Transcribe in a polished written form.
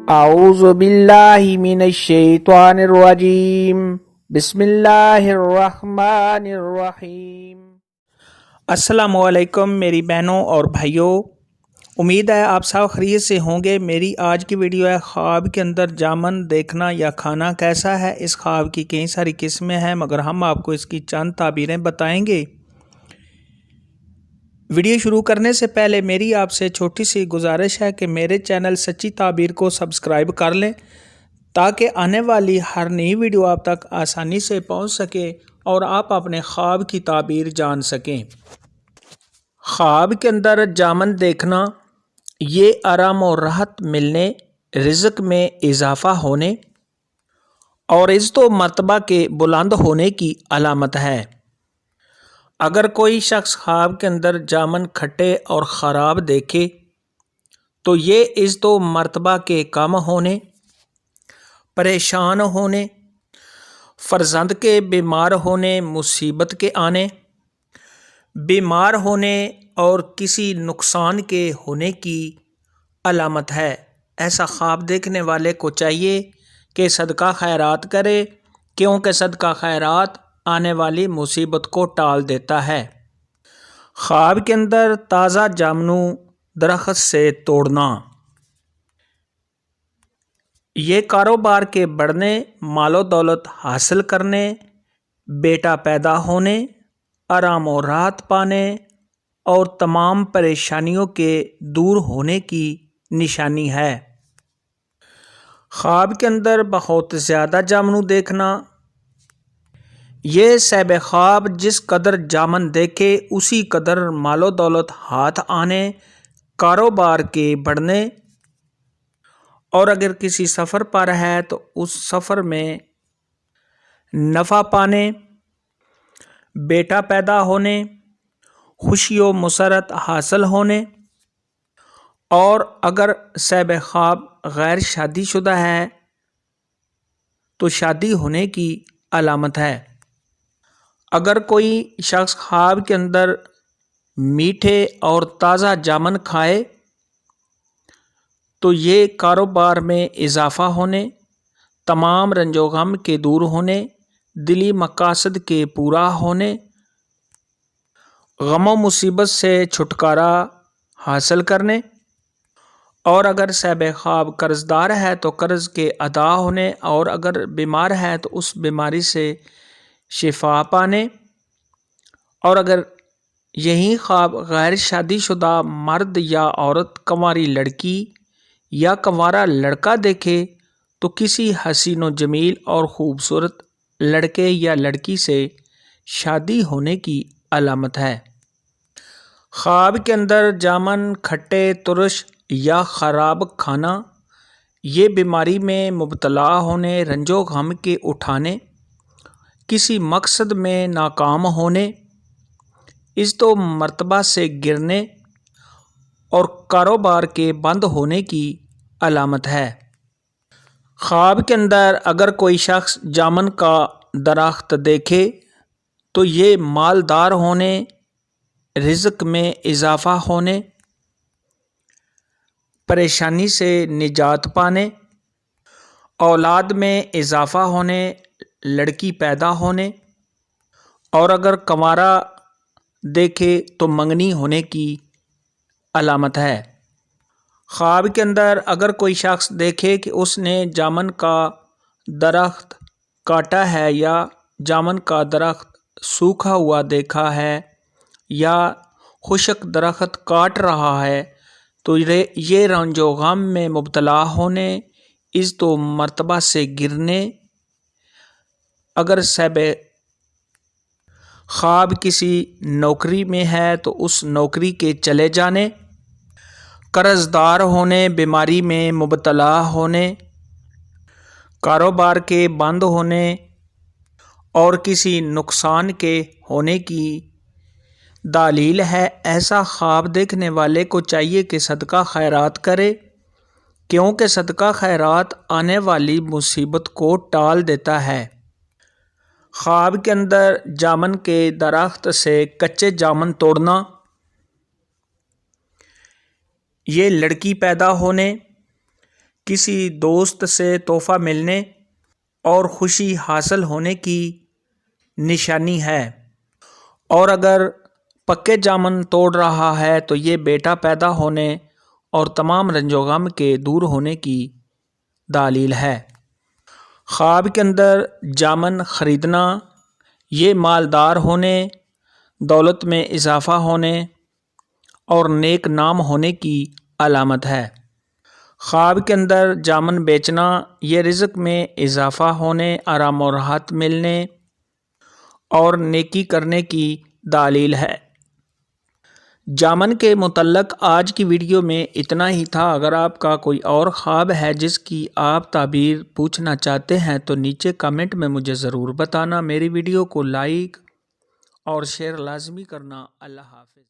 اعوذ باللہ من الشیطان الرجیم بسم اللہ الرحمن الرحیم۔ السلام علیکم میری بہنوں اور بھائیوں، امید ہے آپ سب خیریت سے ہوں گے۔ میری آج کی ویڈیو ہے خواب کے اندر جامن دیکھنا یا کھانا کیسا ہے۔ اس خواب کی کئی ساری قسمیں ہیں مگر ہم آپ کو اس کی چند تعبیریں بتائیں گے۔ ویڈیو شروع کرنے سے پہلے میری آپ سے چھوٹی سی گزارش ہے کہ میرے چینل سچی تعبیر کو سبسکرائب کر لیں تاکہ آنے والی ہر نئی ویڈیو آپ تک آسانی سے پہنچ سکے اور آپ اپنے خواب کی تعبیر جان سکیں۔ خواب کے اندر جامن دیکھنا یہ آرام اور راحت ملنے، رزق میں اضافہ ہونے اور عزت و مرتبہ کے بلند ہونے کی علامت ہے۔ اگر کوئی شخص خواب کے اندر جامن کھٹے اور خراب دیکھے تو یہ عزت و مرتبہ کے کم ہونے، پریشان ہونے، فرزند کے بیمار ہونے، مصیبت کے آنے، بیمار ہونے اور کسی نقصان کے ہونے کی علامت ہے۔ ایسا خواب دیکھنے والے کو چاہیے کہ صدقہ خیرات کرے، کیونکہ صدقہ خیرات آنے والی مصیبت کو ٹال دیتا ہے۔ خواب کے اندر تازہ جامنو درخت سے توڑنا یہ کاروبار کے بڑھنے، مال و دولت حاصل کرنے، بیٹا پیدا ہونے، آرام و راحت پانے اور تمام پریشانیوں کے دور ہونے کی نشانی ہے۔ خواب کے اندر بہت زیادہ جامنو دیکھنا یہ صاحب خواب جس قدر جامن دیکھے اسی قدر مال و دولت ہاتھ آنے، کاروبار کے بڑھنے اور اگر کسی سفر پر ہے تو اس سفر میں نفع پانے، بیٹا پیدا ہونے، خوشی و مسرت حاصل ہونے اور اگر صاحب خواب غیر شادی شدہ ہے تو شادی ہونے کی علامت ہے۔ اگر کوئی شخص خواب کے اندر میٹھے اور تازہ جامن کھائے تو یہ کاروبار میں اضافہ ہونے، تمام رنج و غم کے دور ہونے، دلی مقاصد کے پورا ہونے، غم و مصیبت سے چھٹکارا حاصل کرنے اور اگر صاحب خواب قرض دار ہے تو قرض کے ادا ہونے اور اگر بیمار ہے تو اس بیماری سے شفا پانے اور اگر یہی خواب غیر شادی شدہ مرد یا عورت، کنواری لڑکی یا کنوارا لڑکا دیکھے تو کسی حسین و جمیل اور خوبصورت لڑکے یا لڑکی سے شادی ہونے کی علامت ہے۔ خواب کے اندر جامن کھٹے، ترش یا خراب کھانا یہ بیماری میں مبتلا ہونے، رنج و غم کے اٹھانے، کسی مقصد میں ناکام ہونے، عزت و مرتبہ سے گرنے اور کاروبار کے بند ہونے کی علامت ہے۔ خواب کے اندر اگر کوئی شخص جامن کا درخت دیکھے تو یہ مالدار ہونے، رزق میں اضافہ ہونے، پریشانی سے نجات پانے، اولاد میں اضافہ ہونے، لڑکی پیدا ہونے اور اگر کنوارا دیکھے تو منگنی ہونے کی علامت ہے۔ خواب کے اندر اگر کوئی شخص دیکھے کہ اس نے جامن کا درخت کاٹا ہے یا جامن کا درخت سوکھا ہوا دیکھا ہے یا خشک درخت کاٹ رہا ہے تو یہ رنج و غم میں مبتلا ہونے، عزت و مرتبہ سے گرنے، اگر صاحب خواب کسی نوکری میں ہے تو اس نوکری کے چلے جانے، قرض دار ہونے، بیماری میں مبتلا ہونے، کاروبار کے بند ہونے اور کسی نقصان کے ہونے کی دلیل ہے۔ ایسا خواب دیکھنے والے کو چاہیے کہ صدقہ خیرات کرے، کیونکہ صدقہ خیرات آنے والی مصیبت کو ٹال دیتا ہے۔ خواب کے اندر جامن کے درخت سے کچے جامن توڑنا یہ لڑکی پیدا ہونے، کسی دوست سے تحفہ ملنے اور خوشی حاصل ہونے کی نشانی ہے، اور اگر پکے جامن توڑ رہا ہے تو یہ بیٹا پیدا ہونے اور تمام رنج و غم کے دور ہونے کی دلیل ہے۔ خواب کے اندر جامن خریدنا یہ مالدار ہونے، دولت میں اضافہ ہونے اور نیک نام ہونے کی علامت ہے۔ خواب کے اندر جامن بیچنا یہ رزق میں اضافہ ہونے، آرام و راحت ملنے اور نیکی کرنے کی دلیل ہے۔ جامن کے متعلق آج کی ویڈیو میں اتنا ہی تھا۔ اگر آپ کا کوئی اور خواب ہے جس کی آپ تعبیر پوچھنا چاہتے ہیں تو نیچے کمنٹ میں مجھے ضرور بتانا۔ میری ویڈیو کو لائک اور شیئر لازمی کرنا۔ اللہ حافظ۔